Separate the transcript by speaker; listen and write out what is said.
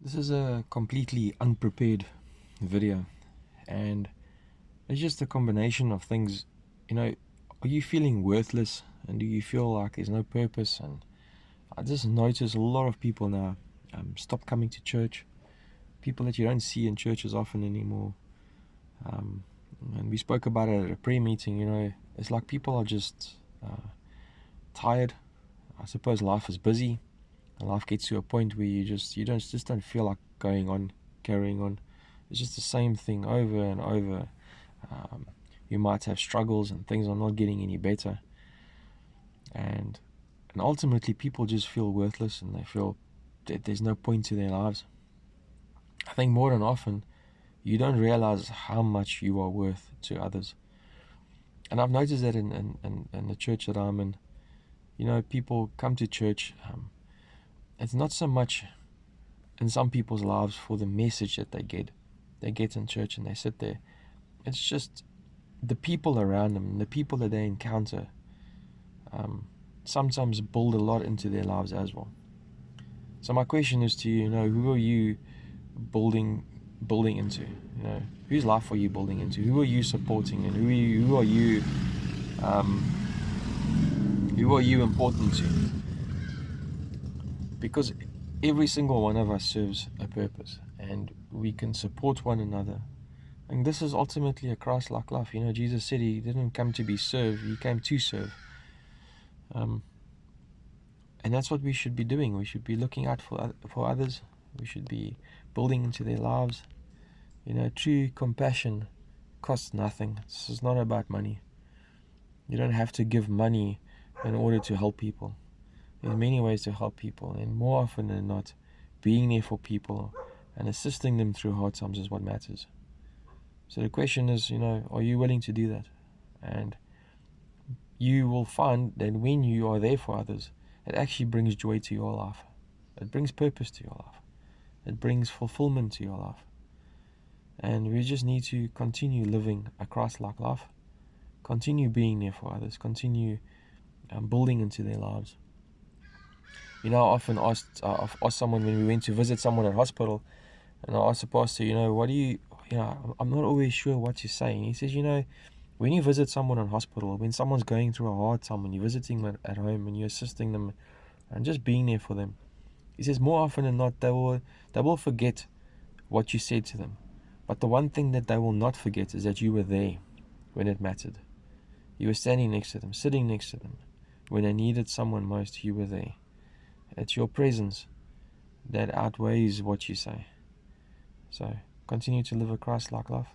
Speaker 1: This is a completely unprepared video, and it's just a combination of things. Are you feeling worthless, and do you feel like there's no purpose? And I just notice a lot of people now stop coming to church, people that you don't see in church as often anymore. And we spoke about it at a prayer meeting. It's like people are just tired. I suppose life is busy. Life gets to a point where you don't feel like carrying on. It's just the same thing over and over. You might have struggles and things are not getting any better, and ultimately people just feel worthless and they feel that there's no point to their lives. I think more than often you don't realize how much you are worth to others, and I've noticed that in the church that I'm in. People come to church. It's not so much in some people's lives for the message that they get in church and they sit there. It's just the people around them, the people that they encounter, sometimes build a lot into their lives as well. So my question is to you, who are you building into? Whose life are you building into? Who are you supporting, and who are you important to? Because every single one of us serves a purpose, and we can support one another. And this is ultimately a Christ-like life. Jesus said he didn't come to be served, he came to serve. And that's what we should be doing. We should be looking out for others. We should be building into their lives. True compassion costs nothing. This is not about money. You don't have to give money in order to help people. There's many ways to help people, and more often than not, being there for people and assisting them through hard times is what matters. So the question is, are you willing to do that? And you will find that when you are there for others, it actually brings joy to your life. It brings purpose to your life. It brings fulfillment to your life. And we just need to continue living a Christ-like life. Continue being there for others. Continue building into their lives. I often asked someone when we went to visit someone at hospital, and I asked the pastor, what do you, I'm not always sure what to say. And he says, when you visit someone in hospital, when someone's going through a hard time, when you're visiting them at home and you're assisting them and just being there for them, he says more often than not, they will forget what you said to them. But the one thing that they will not forget is that you were there when it mattered. You were standing next to them, sitting next to them. When they needed someone most, you were there. It's your presence that outweighs what you say. So continue to live a Christ-like life.